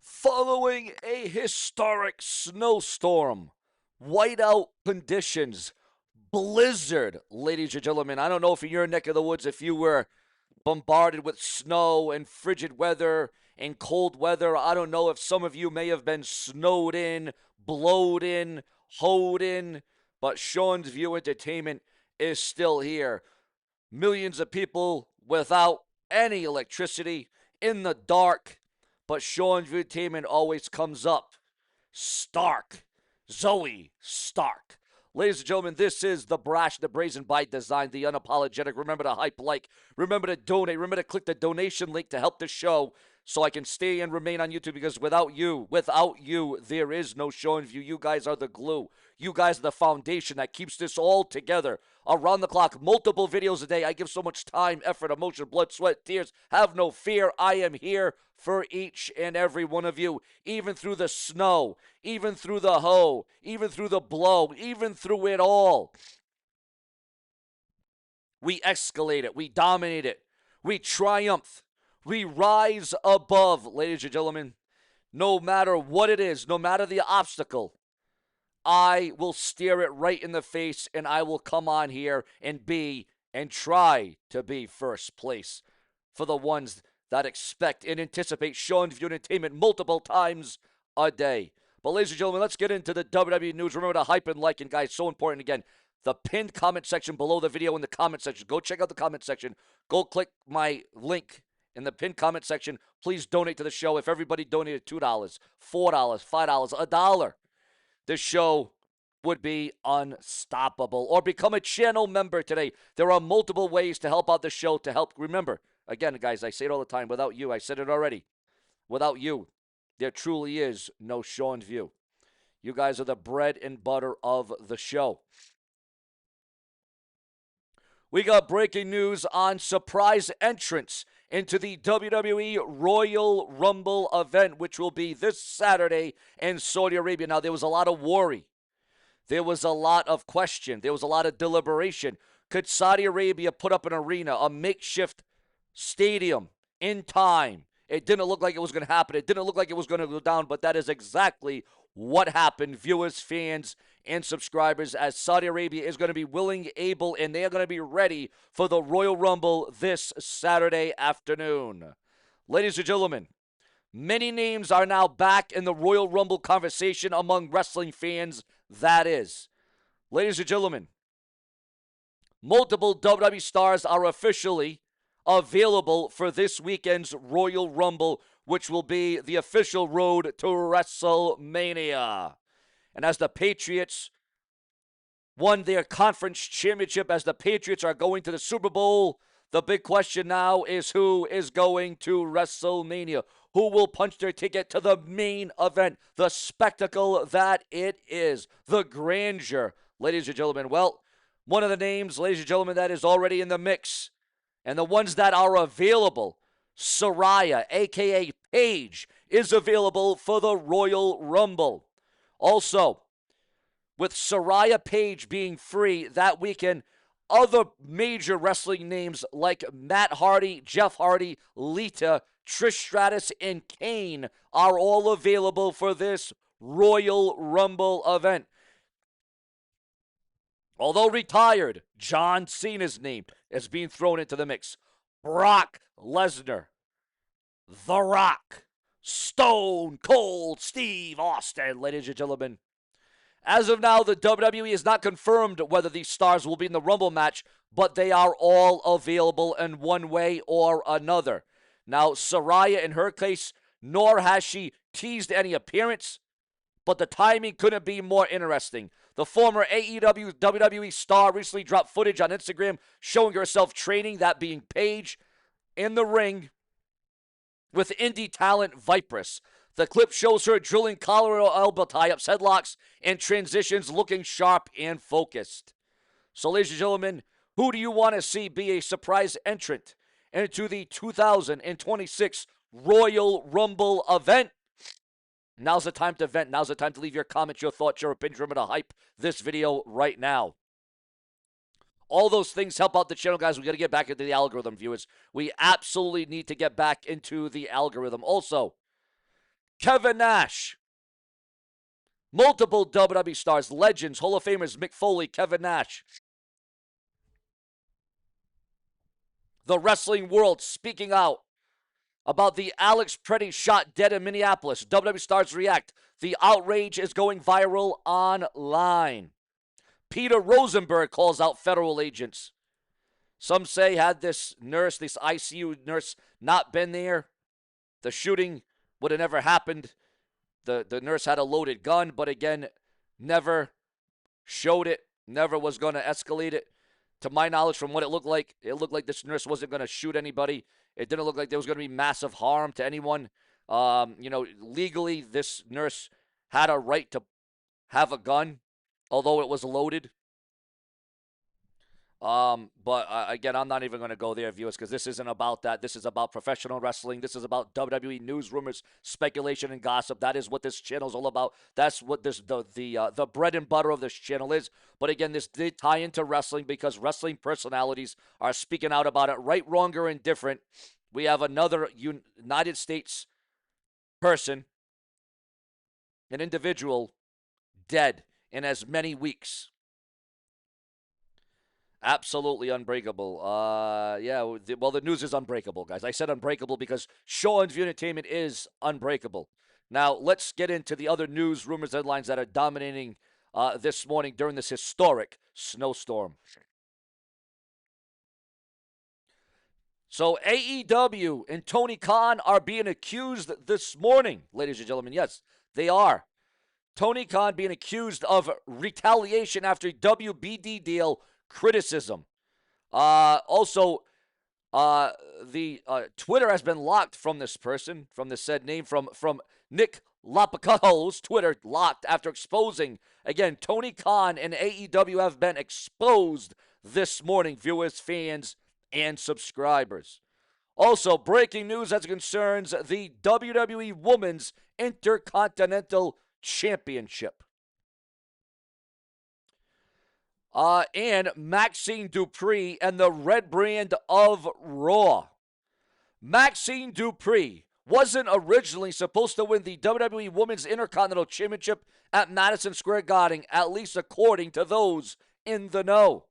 Following a historic snowstorm, whiteout conditions, blizzard, ladies and gentlemen. I don't know if in your neck of the woods, if you were bombarded with snow and frigid weather and cold weather. I don't know if some of you may have been snowed in, blowed in, hoed in, but Sean's View Entertainment is still here. Millions of people without any electricity in the dark, but Sean's View Entertainment always comes up. Stark. Zoe Stark. Ladies and gentlemen, this is the brash, the brazen by design, the unapologetic. Remember to hype, like, remember to donate, remember to click the donation link to help the show so I can stay and remain on YouTube because without you, there is no Show and View. You guys are the glue. You guys are the foundation that keeps this all together. Around the clock, multiple videos a day. I give so much time, effort, emotion, blood, sweat, tears. Have no fear. I am here for each and every one of you, even through the snow, even through the hoe, even through the blow, even through it all. We escalate it. We dominate it. We triumph. We rise above, ladies and gentlemen. No matter what it is, no matter the obstacle, I will stare it right in the face and I will come on here and try to be first place for the ones that expect and anticipate Sean's View Entertainment multiple times a day. But ladies and gentlemen, let's get into the WWE news. Remember to hype and like, and guys, so important again. The pinned comment section below the video in the comment section. Go check out the comment section. Go click my link in the pinned comment section. Please donate to the show. If everybody donated $2, $4, $5, $1, this show would be unstoppable. Or become a channel member today. There are multiple ways to help out the show to help. Remember, again, guys, I say it all the time. Without you, I said it already. Without you, there truly is no Sean's View. You guys are the bread and butter of the show. We got breaking news on surprise entrance into the WWE Royal Rumble event, which will be this Saturday in Saudi Arabia. Now, there was a lot of worry. There was a lot of question. There was a lot of deliberation. Could Saudi Arabia put up an arena, a makeshift stadium in time? It didn't look like it was going to happen. It didn't look like it was going to go down, but that is exactly what happened, viewers, fans, and subscribers, as Saudi Arabia is going to be willing, able, and they are going to be ready for the Royal Rumble this Saturday afternoon. Ladies and gentlemen, many names are now back in the Royal Rumble conversation among wrestling fans, that is. Ladies and gentlemen, multiple WWE stars are officially available for this weekend's Royal Rumble, which will be the official road to WrestleMania. And as the Patriots won their conference championship, as the Patriots are going to the Super Bowl, the big question now is who is going to WrestleMania? Who will punch their ticket to the main event, the spectacle that it is, the grandeur, ladies and gentlemen? Well, one of the names, ladies and gentlemen, that is already in the mix, and the ones that are available, Saraya, a.k.a. Paige, is available for the Royal Rumble. Also, with Saraya Paige being free that weekend, other major wrestling names like Matt Hardy, Jeff Hardy, Lita, Trish Stratus, and Kane are all available for this Royal Rumble event. Although retired, John Cena's name is being thrown into the mix. Brock Lesnar, The Rock, Stone Cold Steve Austin, ladies and gentlemen. As of now, the WWE has not confirmed whether these stars will be in the Rumble match, but they are all available in one way or another. Now, Saraya, in her case, nor has she teased any appearance, but the timing couldn't be more interesting. The former AEW WWE star recently dropped footage on Instagram showing herself training, that being Paige, in the ring with indie talent Vipress. The clip shows her drilling collar elbow tie-ups, headlocks, and transitions, looking sharp and focused. So, ladies and gentlemen, who do you want to see be a surprise entrant into the 2026 Royal Rumble event? Now's the time to vent. Now's the time to leave your comments, your thoughts, your opinions. Remember to hype this video right now. All those things help out the channel, guys. We got to get back into the algorithm, viewers. We absolutely need to get back into the algorithm. Also, Kevin Nash. Multiple WWE stars, legends, Hall of Famers, Mick Foley, Kevin Nash. The wrestling world speaking out about the Alex Pretty shot dead in Minneapolis. WWE stars react. The outrage is going viral online. Peter Rosenberg calls out federal agents. Some say had this nurse, this ICU nurse, not been there, the shooting would have never happened. The nurse had a loaded gun, but again, never showed it, never was going to escalate it. To my knowledge, from what it looked like this nurse wasn't going to shoot anybody. It didn't look like there was going to be massive harm to anyone. Legally, this nurse had a right to have a gun, although it was loaded. But again, I'm not even going to go there, viewers, because this isn't about that. This is about professional wrestling. This is about WWE news, rumors, speculation, and gossip. That is what this channel is all about. That's what the bread and butter of this channel is. But again, this did tie into wrestling because wrestling personalities are speaking out about it, right, wrong, or indifferent. We have another United States person, an individual, dead in as many weeks. Absolutely unbreakable. The news is unbreakable, guys. I said unbreakable because Sean's View Entertainment is unbreakable. Now, let's get into the other news, rumors, headlines that are dominating this morning during this historic snowstorm. So, AEW and Tony Khan are being accused this morning, ladies and gentlemen. Yes, they are. Tony Khan being accused of retaliation after WBD deal criticism. Also, the Twitter has been locked from this person, from the said name, from Nick Lapicato's Twitter locked after exposing. Again, Tony Khan and AEW have been exposed this morning, viewers, fans, and subscribers. Also, breaking news as it concerns the WWE Women's Intercontinental Championship. And Maxine Dupree and the red brand of Raw. Maxine Dupree wasn't originally supposed to win the WWE Women's Intercontinental Championship at Madison Square Garden, at least according to those in the know.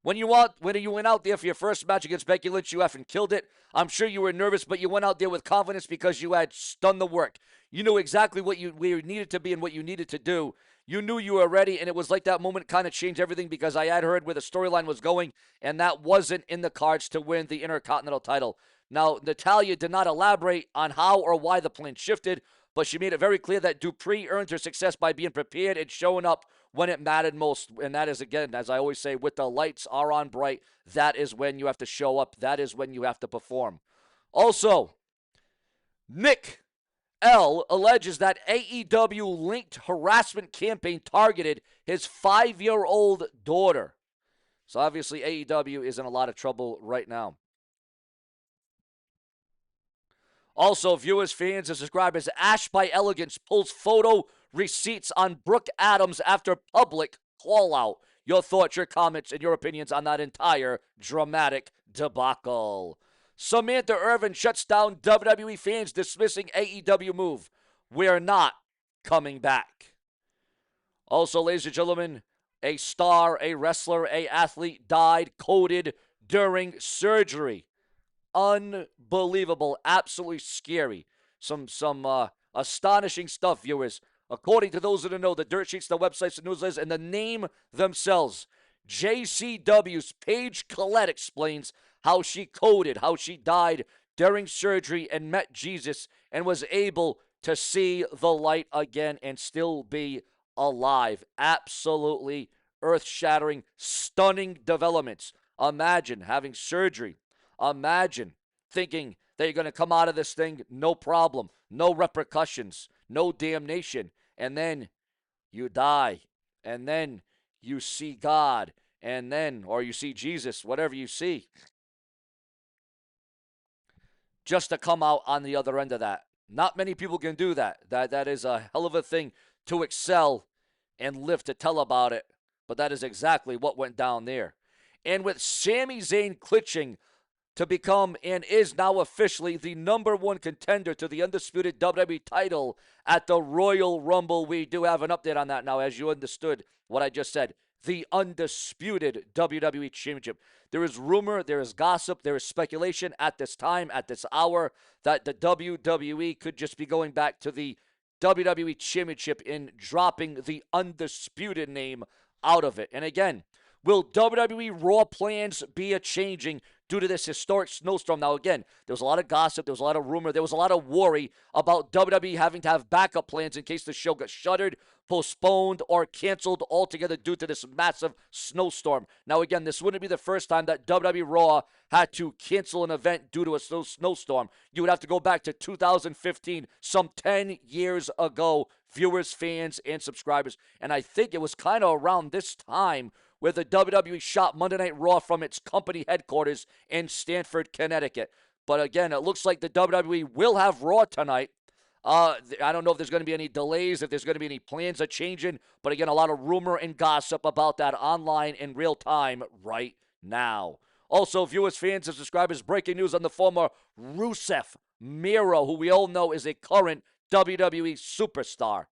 When you went out there for your first match against Becky Lynch, you effing killed it. I'm sure you were nervous, but you went out there with confidence because you had done the work. You knew exactly where you needed to be and what you needed to do. You knew you were ready, and it was like that moment kind of changed everything because I had heard where the storyline was going, and that wasn't in the cards to win the Intercontinental title. Now, Natalya did not elaborate on how or why the plan shifted, but she made it very clear that Dupree earned her success by being prepared and showing up when it mattered most. And that is, again, as I always say, with the lights are on bright, that is when you have to show up. That is when you have to perform. Also, Nick L. alleges that AEW-linked harassment campaign targeted his 5-year-old daughter. So obviously AEW is in a lot of trouble right now. Also, viewers, fans, and subscribers, Ash by Elegance pulls photo receipts on Brooke Adams after public call-out. Your thoughts, your comments, and your opinions on that entire dramatic debacle. Samantha Irvin shuts down WWE fans dismissing AEW move. We're not coming back. Also, ladies and gentlemen, a star, a wrestler, a athlete died coded during surgery. Unbelievable, absolutely scary. Some astonishing stuff, viewers. According to those in the know, the dirt sheets, the websites, the newsletters, and the name themselves, JCW's Paige Collette explains how she coded, how she died during surgery and met Jesus and was able to see the light again and still be alive. Absolutely earth-shattering, stunning developments. Imagine having surgery. Imagine thinking that you're going to come out of this thing, no problem, no repercussions, no damnation, and then you die, and then you see God, and then, or you see Jesus, whatever you see, just to come out on the other end of that. Not many people can do that. That is a hell of a thing to excel and live to tell about it, but that is exactly what went down there. And with Sami Zayn clinching to become and is now officially the #1 contender to the undisputed WWE title at the Royal Rumble. We do have an update on that now, as you understood what I just said. The undisputed WWE Championship. There is rumor, there is gossip, there is speculation at this time, at this hour, that the WWE could just be going back to the WWE Championship in dropping the undisputed name out of it. And again, will WWE Raw plans be a changing due to this historic snowstorm? Now, again, there was a lot of gossip, there was a lot of rumor, there was a lot of worry about WWE having to have backup plans in case the show got shuttered, postponed, or canceled altogether due to this massive snowstorm. Now, again, this wouldn't be the first time that WWE Raw had to cancel an event due to a snowstorm. You would have to go back to 2015, some 10 years ago, viewers, fans, and subscribers. And I think it was kind of around this time where the WWE shot Monday Night Raw from its company headquarters in Stamford, Connecticut. But again, it looks like the WWE will have Raw tonight. I don't know if there's going to be any delays, if there's going to be any plans of changing. But again, a lot of rumor and gossip about that online in real time right now. Also, viewers, fans, and subscribers, breaking news on the former Rusev Miro, who we all know is a current WWE superstar.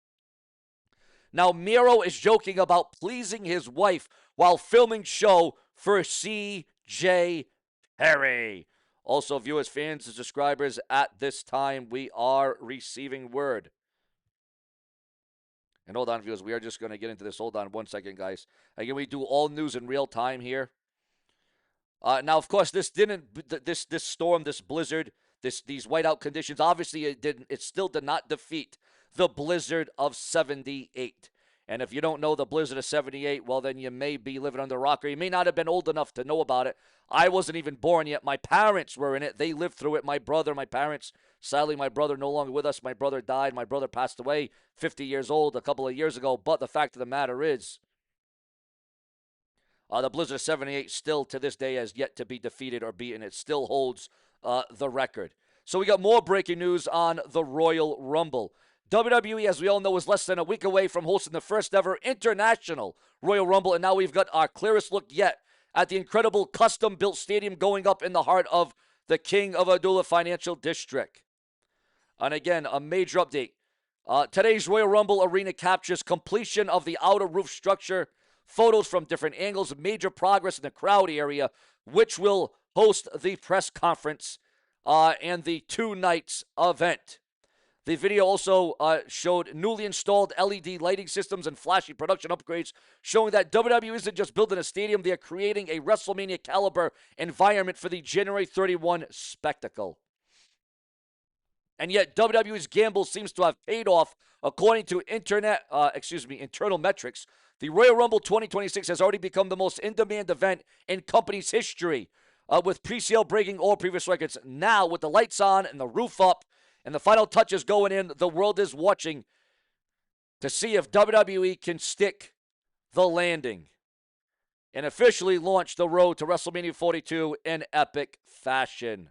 Now, Miro is joking about pleasing his wife while filming show for CJ Perry. Also, viewers, fans, and subscribers, at this time, we are receiving word. And hold on, viewers, we are just going to get into this. Hold on one second, guys. Again, we do all news in real time here. Now, of course, this storm, this blizzard, these whiteout conditions, obviously it still did not defeat the blizzard of 78. And if you don't know the blizzard of 78, well, then you may be living under a rock, or you may not have been old enough to know about it. I wasn't even born yet. My parents were in it. They lived through it. My parents, sadly, my brother no longer with us. My brother died. My brother passed away 50 years old a couple of years ago. But the fact of the matter is, the blizzard of 78 still to this day has yet to be defeated or beaten. It still holds the record. So we got more breaking news on the Royal Rumble. WWE, as we all know, is less than a week away from hosting the first ever international Royal Rumble, and now we've got our clearest look yet at the incredible custom-built stadium going up in the heart of the King of Abdullah Financial District. And again, a major update. Today's Royal Rumble arena captures completion of the outer roof structure, photos from different angles, major progress in the crowd area, which will host the press conference and the 2 nights event. The video also showed newly installed LED lighting systems and flashy production upgrades, showing that WWE isn't just building a stadium, they are creating a WrestleMania caliber environment for the January 31 spectacle. And yet, WWE's gamble seems to have paid off. According to internal metrics, the Royal Rumble 2026 has already become the most in-demand event in company's history, with pre-sale breaking all previous records. Now, with the lights on and the roof up, and the final touches going in, the world is watching to see if WWE can stick the landing and officially launch the road to WrestleMania 42 in epic fashion.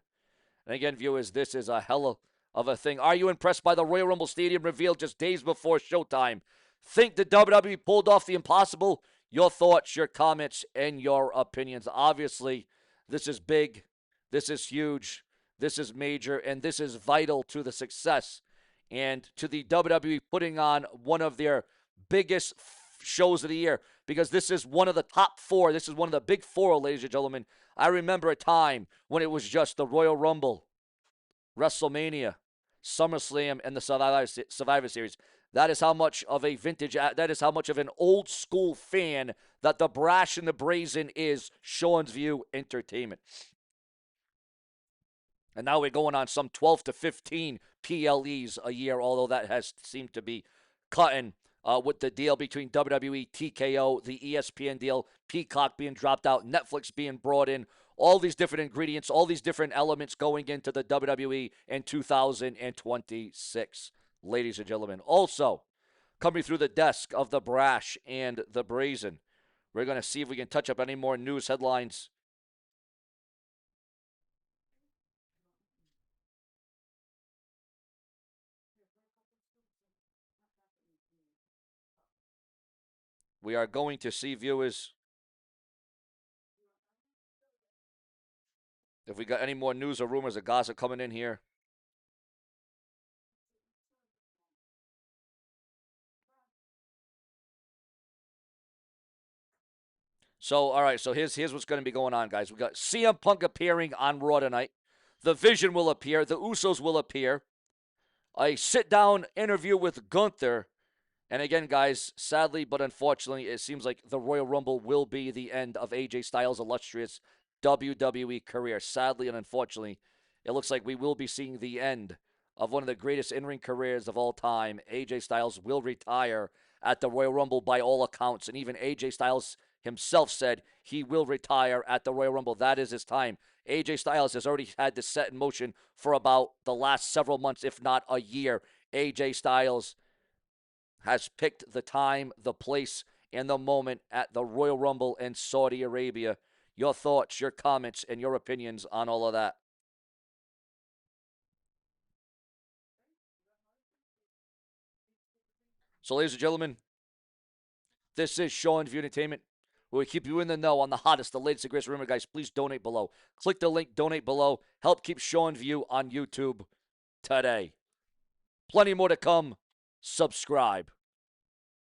And again, viewers, this is a hell of a thing. Are you impressed by the Royal Rumble Stadium revealed just days before showtime? Think the WWE pulled off the impossible? Your thoughts, your comments, and your opinions. Obviously, this is big. This is huge. This is major, and this is vital to the success and to the WWE putting on one of their biggest shows of the year, because this is one of the top 4. This is one of the big 4, ladies and gentlemen. I remember a time when it was just the Royal Rumble, WrestleMania, SummerSlam, and the Survivor Series. That is how much of a vintage, that is how much of an old school fan that the Brash and the Brazen is Sean's View Entertainment. And now we're going on some 12 to 15 PLEs a year, although that has seemed to be cutting with the deal between WWE, TKO, the ESPN deal, Peacock being dropped out, Netflix being brought in, all these different ingredients, all these different elements going into the WWE in 2026, ladies and gentlemen. Also, coming through the desk of the Brash and the Brazen, we're going to see if we can touch up any more news headlines. We are going to see, viewers, If we got any more news or rumors or gossip coming in here. So, all right. So here's what's going to be going on, guys. We got CM Punk appearing on Raw tonight. The Vision will appear. The Usos will appear. A sit-down interview with Gunther. And again, guys, sadly but unfortunately, it seems like the Royal Rumble will be the end of AJ Styles' illustrious WWE career. Sadly and unfortunately, it looks like we will be seeing the end of one of the greatest in-ring careers of all time. AJ Styles will retire at the Royal Rumble by all accounts, and even AJ Styles himself said he will retire at the Royal Rumble. That is his time. AJ Styles has already had this set in motion for about the last several months, if not a year. AJ Styles has picked the time, the place, and the moment at the Royal Rumble in Saudi Arabia. Your thoughts, your comments, and your opinions on all of that. So, ladies and gentlemen, this is Sean View Entertainment, where we keep you in the know on the hottest, the latest, and greatest. Remember, guys, please donate below. Click the link, donate below. Help keep Sean View on YouTube today. Plenty more to come. Subscribe.